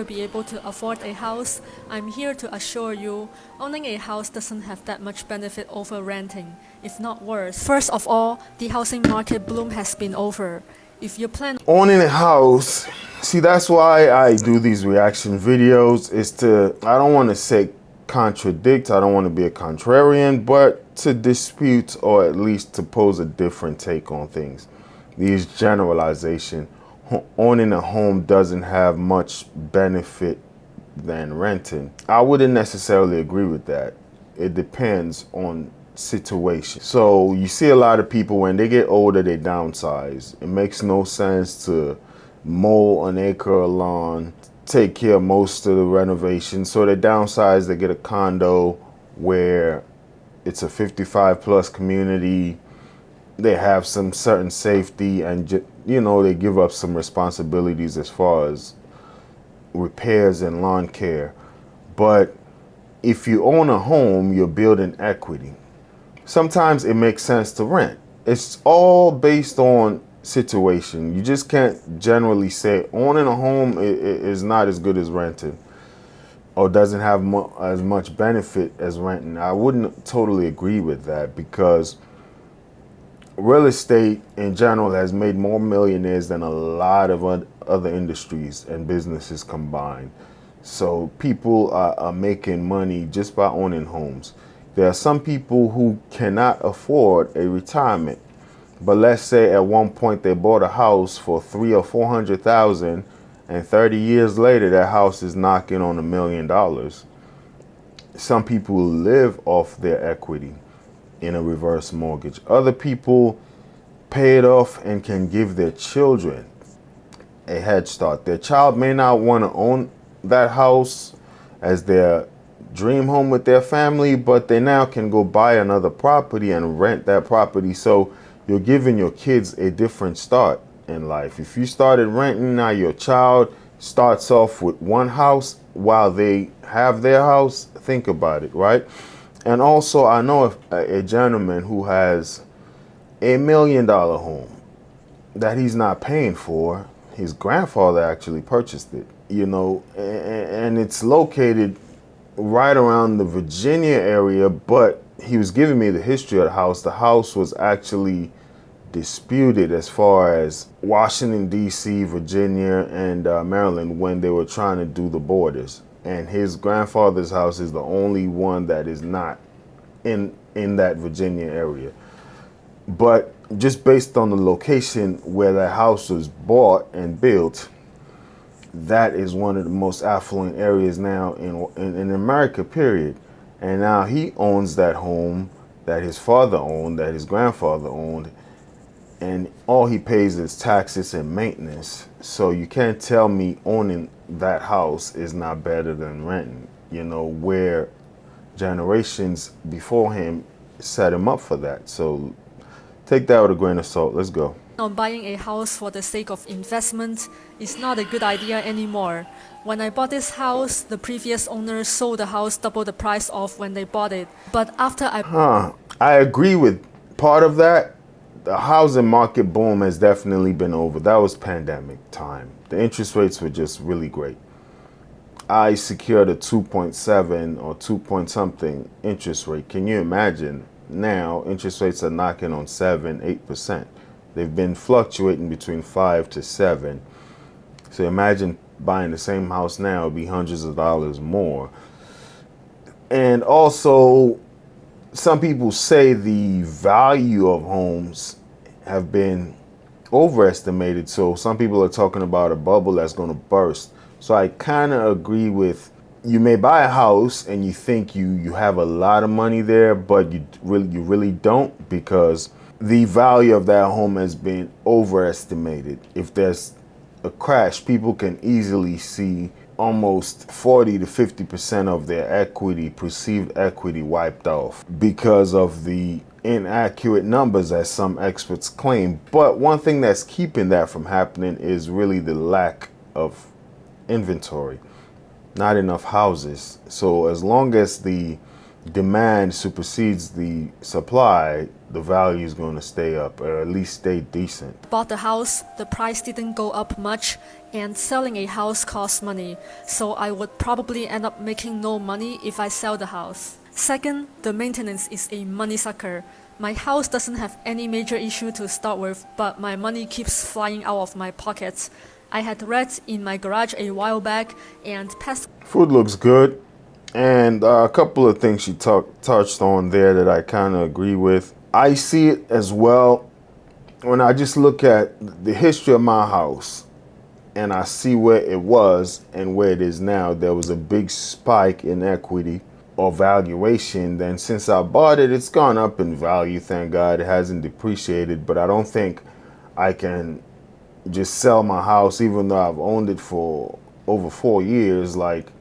To be able to afford a house, I'm here to assure you, owning a house doesn't have that much benefit over renting, if not worse. First of all, the housing market boom has been over. If you plan owning a house, see, that's why I do these reaction videos, is to, I don't want to say contradict, I don't want to be a contrarian, but to dispute or at least to pose a different take on things. These generalization. Owning a home doesn't have much benefit than renting. I wouldn't necessarily agree with that. It depends on situation. So you see a lot of people when they get older, they downsize. It makes no sense to mow an acre of lawn, take care of most of the renovations. So they downsize, they get a condo where it's a 55 plus community. They have some certain safety and, you know, they give up some responsibilities as far as repairs and lawn care. But if you own a home, you're building equity. Sometimes it makes sense to rent. It's all based on situation. You just can't generally say owning a home is not as good as renting or doesn't have as much benefit as renting. I wouldn't totally agree with that, because real estate in general has made more millionaires than a lot of other industries and businesses combined. So people are making money just by owning homes. There are some people who cannot afford a retirement, but let's say at one point they bought a house for 300,000 or 400,000, and 30 years later that house is knocking on $1 million. Some people live off their equity in a reverse mortgage. Other people pay it off and can give their children a head start. Their child may not want to own that house as their dream home with their family, but they now can go buy another property and rent that property. So you're giving your kids a different start in life. If you started renting, now your child starts off with one house while they have their house. Think about it, right? And also, I know a gentleman who has $1 million home that he's not paying for. His grandfather actually purchased it, you know, and it's located right around the Virginia area, but he was giving me the history of the house. The house was actually disputed as far as Washington, D.C., Virginia, and Maryland when they were trying to do the borders. And his grandfather's house is the only one that is not in that Virginia area. But just based on the location where that house was bought and built, that is one of the most affluent areas now in America, period. And now he owns that home that his father owned, that his grandfather owned, and all he pays is taxes and maintenance. So you can't tell me owning that house is not better than renting, you know, where generations before him set him up for that. So take that with a grain of salt. Let's go. buying a house for the sake of investment is not a good idea anymore. When I bought this house, the previous owner sold the house double the price of when they bought it. But after I agree with part of that. The housing market boom has definitely been over. That was pandemic time. The interest rates were just really great. I secured a 2.7 or 2 point something interest rate. Can you imagine? Now interest rates are knocking on 7-8%. They've been fluctuating between 5 to 7. So imagine buying the same house now, it'd be hundreds of dollars more. And also, some people say the value of homes have been overestimated. So some people are talking about a bubble that's going to burst. So I kind of agree with, you may buy a house and you think you have a lot of money there, but you really don't, because the value of that home has been overestimated. If there's a crash, people can easily see almost 40 to 50% of their equity, perceived equity, wiped off because of the inaccurate numbers, as some experts claim. But one thing that's keeping that from happening is really the lack of inventory. Not enough houses. So as long as the demand supersedes the supply, the value is going to stay up, or at least stay decent. Bought the house, the price didn't go up much, and selling a house costs money, so I would probably end up making no money if I sell the house. Second, the maintenance is a money sucker. My house doesn't have any major issue to start with, but my money keeps flying out of my pockets. I had rats in my garage a while back, and pest. Food looks good, and a couple of things she touched on there that I kind of agree with. I see it as well when I just look at the history of my house and I see where it was and where it is now. There was a big spike in equity or valuation. Then since I bought it, it's gone up in value, thank God. It hasn't depreciated, but I don't think I can just sell my house, even though I've owned it for over 4 years, like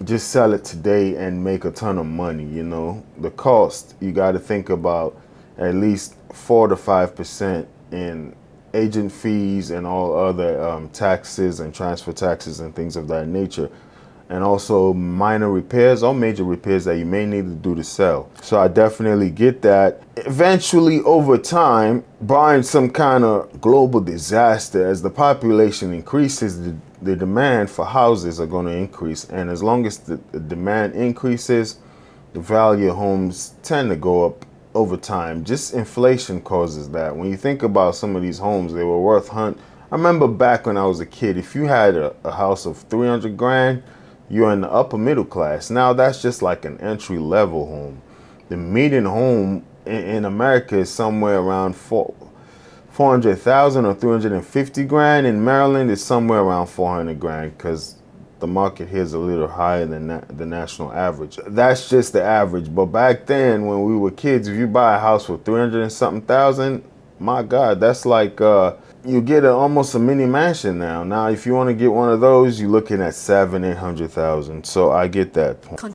just sell it today and make a ton of money. You know, the cost, you got to think about at least 4 to 5% in agent fees and all other taxes and transfer taxes and things of that nature, and also minor repairs or major repairs that you may need to do to sell. So I definitely get that. Eventually, over time, barring some kind of global disaster, as the population increases, the demand for houses are going to increase. And as long as the demand increases, the value of homes tend to go up over time. Just inflation causes that. When you think about some of these homes, they were worth I remember back when I was a kid, if you had a house of 300 grand, you're in the upper middle class. Now that's just like an entry level home. The median home in America is somewhere around 400,000 or 350 grand. In Maryland, it's somewhere around 400 grand because the market here is a little higher than the national average. That's just the average. But back then, when we were kids, if you buy a house for 300 and something thousand, my God, that's like you get almost a mini mansion now. Now, if you want to get one of those, you're looking at 700,000, 800,000. So I get that point.